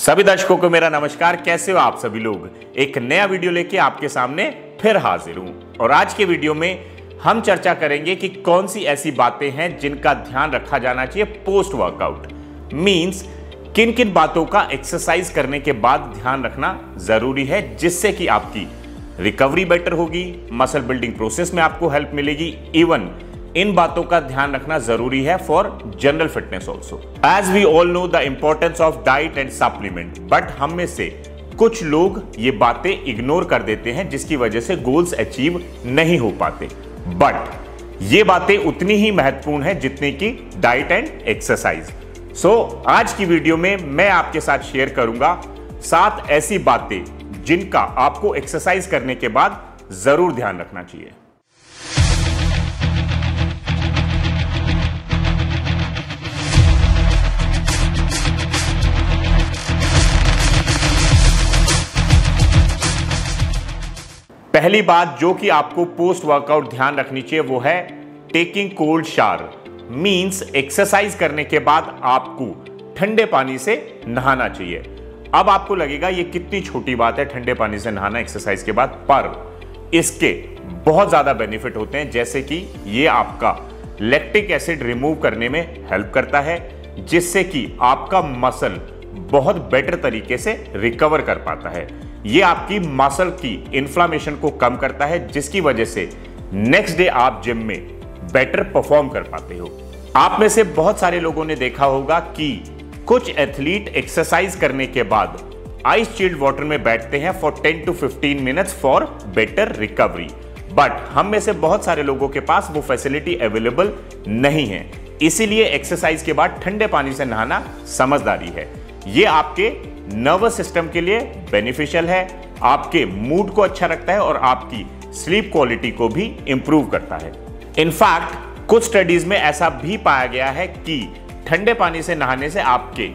सभी दर्शकों को मेरा नमस्कार। कैसे हो आप सभी लोग। एक नया वीडियो लेके आपके सामने फिर हाजिर हूं और आज के वीडियो में हम चर्चा करेंगे कि कौन सी ऐसी बातें हैं जिनका ध्यान रखा जाना चाहिए पोस्ट वर्कआउट। मींस किन किन बातों का एक्सरसाइज करने के बाद ध्यान रखना जरूरी है जिससे कि आपकी रिकवरी बेटर होगी, मसल बिल्डिंग प्रोसेस में आपको हेल्प मिलेगी। इवन इन बातों का ध्यान रखना जरूरी है for general fitness also. As we all know the importance of diet and supplement, but हम में से कुछ लोग ये बातें इग्नोर कर देते हैं जिसकी वजह से गोल्स अचीव नहीं हो पाते। बट ये बातें उतनी ही महत्वपूर्ण है जितनी कि डाइट एंड एक्सरसाइज। सो आज की वीडियो में मैं आपके साथ शेयर करूंगा 7 ऐसी बातें जिनका आपको एक्सरसाइज करने के बाद जरूर ध्यान रखना चाहिए। पहली बात जो कि आपको पोस्ट वर्कआउट ध्यान रखनी चाहिए वो है taking cold shower. Means exercise करने के बाद आपको ठंडे पानी से नहाना चाहिए। अब आपको लगेगा ये कितनी छोटी बात है ठंडे पानी से नहाना एक्सरसाइज के बाद, पर इसके बहुत ज्यादा बेनिफिट होते हैं। जैसे कि ये आपका लैक्टिक एसिड रिमूव करने में हेल्प करता है जिससे कि आपका मसल बहुत बेटर तरीके से रिकवर कर पाता है। ये आपकी मसल की इन्फ्लामेशन को कम करता है जिसकी वजह से नेक्स्ट डे आप जिम में बेटर परफॉर्म कर पाते हो। आप में से बहुत सारे लोगों ने देखा होगा कि कुछ एथलीट एक्सरसाइज करने के बाद आइस चिल्ड वाटर में बैठते हैं for 10 to 15 minutes for better recovery. But हम में से बहुत सारे लोगों के पास वो फैसिलिटी अवेलेबल नहीं है, इसीलिए एक्सरसाइज के बाद ठंडे पानी से नहाना समझदारी है। ये आपके नर्वस सिस्टम के लिए बेनिफिशियल है, आपके मूड को अच्छा रखता है और आपकी स्लीप क्वालिटी को भी इंप्रूव करता है। इनफैक्ट कुछ स्टडीज में ऐसा भी पाया गया है कि ठंडे पानी से नहाने से आपके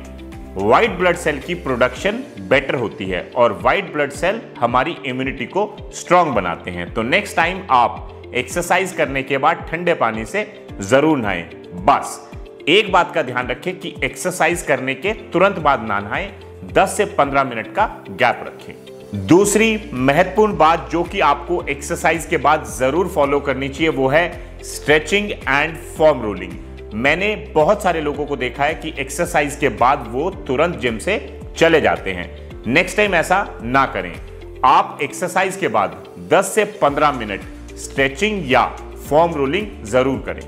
व्हाइट ब्लड सेल की प्रोडक्शन बेटर होती है और व्हाइट ब्लड सेल हमारी इम्यूनिटी को स्ट्रांग बनाते हैं। तो नेक्स्ट टाइम आप एक्सरसाइज करने के बाद ठंडे पानी से जरूर नहाएं। बस एक बात का ध्यान रखें कि एक्सरसाइज करने के तुरंत बाद ना नहाएं, 10 से 15 मिनट का गैप रखें। दूसरी महत्वपूर्ण बात जो कि आपको एक्सरसाइज के बाद जरूर फॉलो करनी चाहिए वो है स्ट्रेचिंग एंड फॉर्म रोलिंग। मैंने बहुत सारे लोगों को देखा है कि एक्सरसाइज के बाद वो तुरंत जिम से चले जाते हैं। नेक्स्ट टाइम ऐसा ना करें। आप एक्सरसाइज के बाद 10 से 15 मिनट स्ट्रेचिंग या फॉर्म रोलिंग जरूर करें।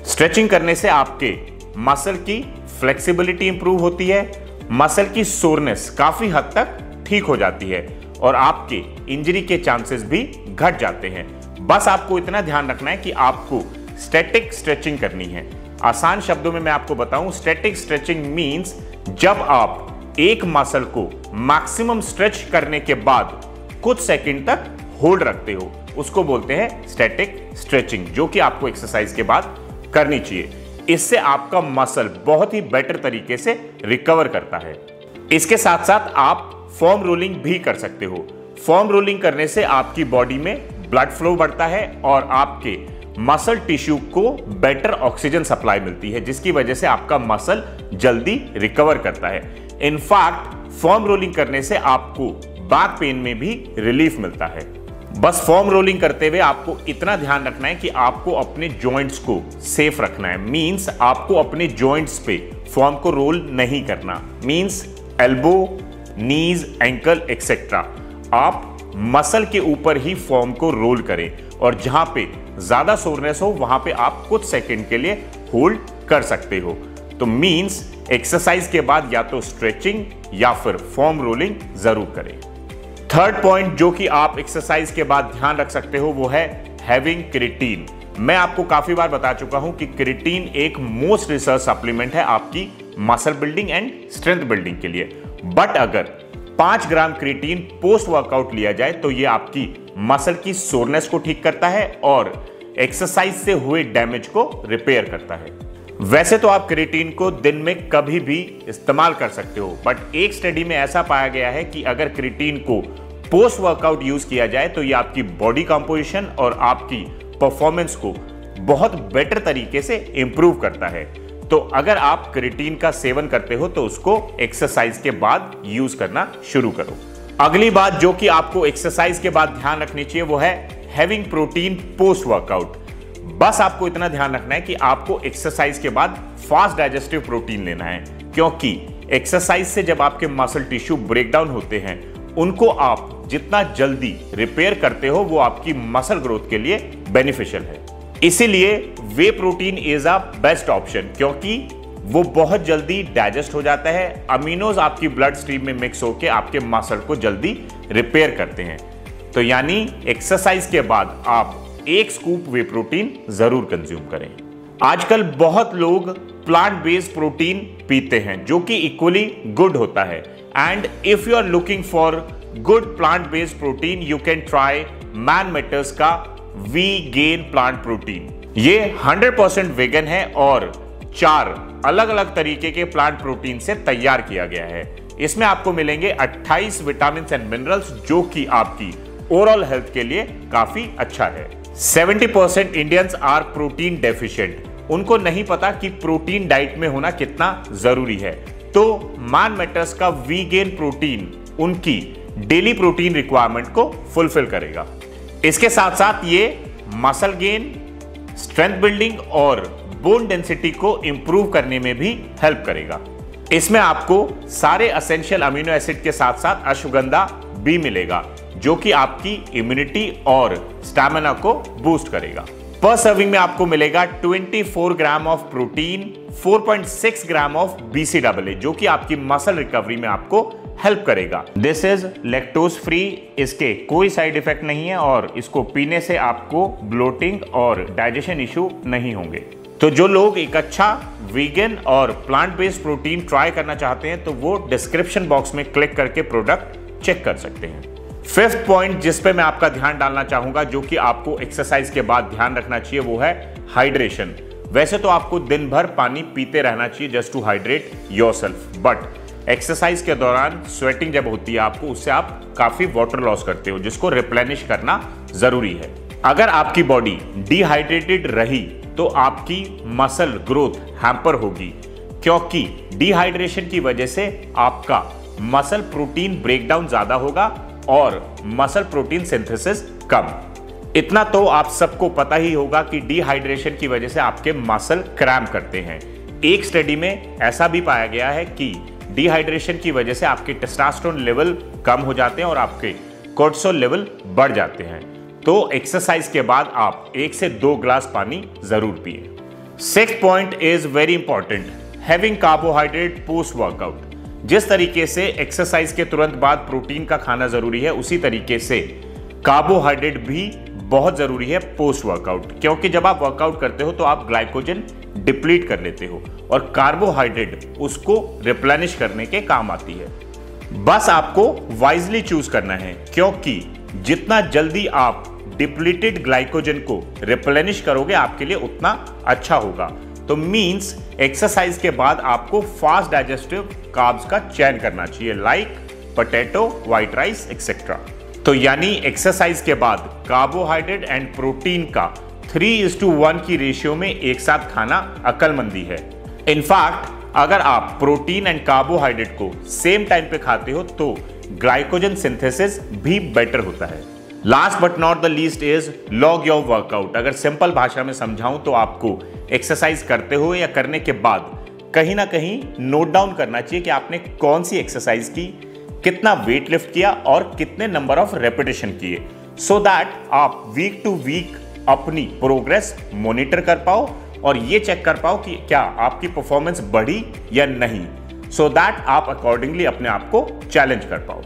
स्ट्रेचिंग करने से आपके मसल की फ्लेक्सिबिलिटी इंप्रूव होती है, मसल की सोरनेस काफी हद तक ठीक हो जाती है और आपके इंजरी के चांसेस भी घट जाते हैं। बस आपको इतना ध्यान रखना है कि आपको स्टैटिक स्ट्रेचिंग करनी है। आसान शब्दों में मैं आपको बताऊं, स्टैटिक स्ट्रेचिंग मींस जब आप एक मसल को मैक्सिमम स्ट्रेच करने के बाद कुछ सेकंड तक होल्ड रखते हो, उसको बोलते हैं स्टैटिक स्ट्रेचिंग, जो कि आपको एक्सरसाइज के बाद करनी चाहिए। इससे आपका मसल बहुत ही बेटर तरीके से रिकवर करता है। इसके साथ साथ आप फॉर्म रोलिंग भी कर सकते हो। फॉर्म रोलिंग करने से आपकी बॉडी में ब्लड फ्लो बढ़ता है और आपके मसल टिश्यू को बेटर ऑक्सीजन सप्लाई मिलती है जिसकी वजह से आपका मसल जल्दी रिकवर करता है। इनफैक्ट फॉर्म रोलिंग करने से आपको बैक पेन में भी रिलीफ मिलता है। बस फॉर्म रोलिंग करते हुए आपको इतना ध्यान रखना है कि आपको अपने जॉइंट्स को सेफ रखना है। मींस आपको अपने जॉइंट्स पे फॉर्म को रोल नहीं करना। मींस एल्बो, नीज, एंकल एक्सेट्रा आप मसल के ऊपर ही फॉर्म को रोल करें और जहां पे ज्यादा सोरनेस हो वहां पे आप कुछ सेकंड के लिए होल्ड कर सकते हो। तो मींस एक्सरसाइज के बाद या तो स्ट्रेचिंग या फिर फॉर्म रोलिंग जरूर करें। थर्ड पॉइंट जो कि आप एक्सरसाइज के बाद ध्यान रख सकते हो वो है हैविंग क्रिएटिन। मैं आपको काफी बार बता चुका हूं कि क्रिएटिन एक मोस्ट रिसर्च सप्लीमेंट है आपकी muscle building and strength building के लिए। बट अगर 5 ग्राम क्रिएटिन पोस्ट वर्कआउट लिया जाए तो ये आपकी मसल की सोरनेस को ठीक करता है और एक्सरसाइज से हुए डैमेज को रिपेयर करता है। वैसे तो आप क्रिएटिन को दिन में कभी भी इस्तेमाल कर सकते हो, बट एक स्टडी में ऐसा पाया गया है कि अगर क्रिएटिन को पोस्ट वर्कआउट यूज किया जाए तो ये आपकी बॉडी कंपोजिशन और आपकी परफॉर्मेंस को बहुत बेटर तरीके से इंप्रूव करता है। तो अगर आप क्रिएटिन का सेवन करते हो तो उसको एक्सरसाइज के बाद यूज करना शुरू करो। अगली बात जो कि आपको एक्सरसाइज के बाद ध्यान रखनी चाहिए वो है हैविंग प्रोटीन पोस्ट वर्कआउट। बस आपको इतना ध्यान रखना है कि आपको एक्सरसाइज के बाद फास्ट डाइजेस्टिव प्रोटीन लेना है, क्योंकि एक्सरसाइज से जब आपके मसल टिश्यू ब्रेकडाउन होते हैं उनको आप जितना जल्दी रिपेयर करते हो वो आपकी मसल ग्रोथ के लिए बेनिफिशियल है। इसीलिए whey protein is a best option, क्योंकि वो बहुत जल्दी डाइजेस्ट हो जाता है। अमीनोज आपकी ब्लड स्ट्रीम में मिक्स होकर आपके मसल को जल्दी रिपेयर करते हैं। तो यानी एक्सरसाइज के बाद आप 1 स्कूप वे प्रोटीन जरूर कंज्यूम करें। आजकल बहुत लोग प्लांट बेस्ड प्रोटीन पीते हैं जो कि इक्वली गुड होता है। And if you are looking for good plant based protein you can try Man Matters का वी गेन प्लांट प्रोटीन। ये 100% वेगन है और 4 अलग अलग तरीके के प्लांट प्रोटीन से तैयार किया गया है। इसमें आपको मिलेंगे 28 विटामिन एंड मिनरल्स जो कि आपकी ओवरऑल हेल्थ के लिए काफी अच्छा है। 70% इंडियंस आर प्रोटीन डेफिशिएंट। उनको नहीं पता कि प्रोटीन डाइट में होना कितना जरूरी है, तो मैन मैटर्स का वी गेन प्रोटीन उनकी डेली प्रोटीन रिक्वायरमेंट को फुलफिल करेगा। इसके साथ साथ ये मसल गेन, स्ट्रेंथ बिल्डिंग और बोन डेंसिटी को इंप्रूव करने में भी हेल्प करेगा। इसमें आपको सारे एसेंशियल अमीनो एसिड के साथ साथ अश्वगंधा भी मिलेगा जो कि आपकी इम्यूनिटी और स्टैमिना को बूस्ट करेगा। पर सर्विंग में आपको मिलेगा 24 gram of protein, 4.6 gram of BCAA जो कि आपकी मसल रिकवरी में आपको हेल्प करेगा। दिस इज लैक्टोज फ्री, इसके कोई साइड इफेक्ट नहीं है और इसको पीने से आपको ब्लोटिंग और डाइजेशन इशू नहीं होंगे। तो जो लोग एक अच्छा वीगन और प्लांट बेस्ड प्रोटीन ट्राई करना चाहते हैं तो वो डिस्क्रिप्शन बॉक्स में क्लिक करके प्रोडक्ट चेक कर सकते हैं। 5th पॉइंट जिस पे मैं आपका ध्यान डालना चाहूंगा जो कि आपको एक्सरसाइज के बाद ध्यान रखना चाहिए वो है हाइड्रेशन। वैसे तो आपको दिन भर पानी पीते रहना चाहिए just to hydrate yourself, but exercise के दौरान स्वेटिंग जब होती है आपको उससे आप काफी वाटर लॉस करते हो जिसको रिप्लेनिश करना जरूरी है। अगर आपकी बॉडी डिहाइड्रेटेड रही तो आपकी मसल ग्रोथ हैम्पर होगी, क्योंकि डिहाइड्रेशन की वजह से आपका मसल प्रोटीन ब्रेकडाउन ज्यादा होगा और मसल प्रोटीन सिंथेसिस कम। इतना तो आप सबको पता ही होगा कि डिहाइड्रेशन की वजह से आपके मसल क्रैम्प करते हैं। एक स्टडी में ऐसा भी पाया गया है कि डिहाइड्रेशन की वजह से आपके टेस्टोस्टेरोन लेवल कम हो जाते हैं और आपके कोर्टिसोल लेवल बढ़ जाते हैं। तो एक्सरसाइज के बाद आप 1 से 2 ग्लास पानी जरूर पिए। 6th point is very important, having carbohydrate post workout. जिस तरीके से एक्सरसाइज के तुरंत बाद प्रोटीन का खाना जरूरी है उसी तरीके से कार्बोहाइड्रेट भी बहुत जरूरी है पोस्ट वर्कआउट, क्योंकि जब आप वर्कआउट करते हो तो आप ग्लाइकोजन डिप्लीट कर लेते हो और कार्बोहाइड्रेट उसको रिप्लेनिश करने के काम आती है। बस आपको वाइजली चूज करना है, क्योंकि जितना जल्दी आप डिप्लीटेड ग्लाइकोजन को रिप्लेनिश करोगे आपके लिए उतना अच्छा होगा। तो मींस एक्सरसाइज के बाद आपको फास्ट डाइजेस्टिव कार्ब्स का चयन करना चाहिए, like potato, white rice etcetera. तो यानी एक्सरसाइज के बाद कार्बोहाइड्रेट एंड प्रोटीन का 3:1 की रेशियो में एक साथ खाना अक्लमंदी है। इनफैक्ट अगर आप प्रोटीन एंड कार्बोहाइड्रेट को सेम टाइम पे खाते हो तो ग्लाइकोजन सिंथेसिस भी बेटर होता है। Last but not the least is log your workout. अगर सिंपल भाषा में समझाऊं तो आपको एक्सरसाइज करते हो या करने के बाद कहीं ना कहीं नोट डाउन करना चाहिए कि आपने कौन सी एक्सरसाइज की, कितना वेट लिफ्ट किया और कितने नंबर ऑफ रेपिटेशन किए, सो दैट आप वीक टू वीक अपनी प्रोग्रेस मॉनिटर कर पाओ और ये चेक कर पाओ कि क्या आपकी परफॉर्मेंस बढ़ी या नहीं, सो दैट आप अकॉर्डिंगली अपने आप को चैलेंज कर पाओ।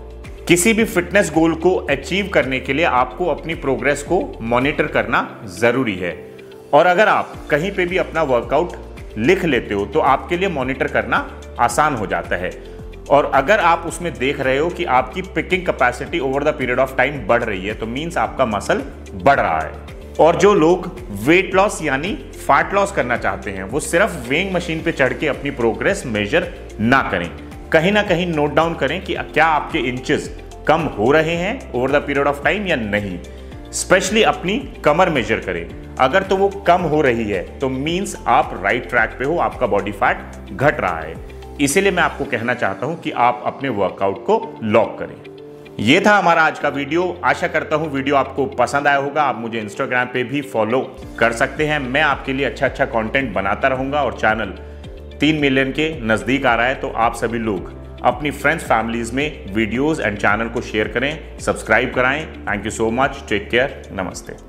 किसी भी फिटनेस गोल को अचीव करने के लिए आपको अपनी प्रोग्रेस को मॉनिटर करना जरूरी है, और अगर आप कहीं पे भी अपना वर्कआउट लिख लेते हो तो आपके लिए मॉनिटर करना आसान हो जाता है। और अगर आप उसमें देख रहे हो कि आपकी picking capacity over the period of time बढ़ रही है तो मींस आपका मसल बढ़ रहा है। और जो लोग वेट लॉस यानी फैट लॉस करना चाहते हैं वो सिर्फ वेइंग मशीन पे चढ़ के अपनी प्रोग्रेस मेजर ना करें, कहीं ना कहीं नोट डाउन करें कि क्या आपके इंचेस कम हो रहे हैं over the period of time या नहीं। स्पेशली अपनी कमर मेजर करें। अगर तो वो कम हो रही है तो मींस आप राइट ट्रैक पे हो, आपका बॉडी फैट घट रहा है। इसीलिए मैं आपको कहना चाहता हूं कि आप अपने वर्कआउट को लॉक करें। ये था हमारा आज का वीडियो। आशा करता हूं वीडियो आपको पसंद आया होगा। आप मुझे इंस्टाग्राम पे भी फॉलो कर सकते हैं। मैं आपके लिए अच्छा कंटेंट बनाता रहूंगा और चैनल 3 मिलियन के नजदीक आ रहा है, तो आप सभी लोग अपनी फ्रेंड्स फैमिलीज में वीडियोस एंड चैनल को शेयर करें, सब्सक्राइब कराएं। Thank you so much, take care, नमस्ते।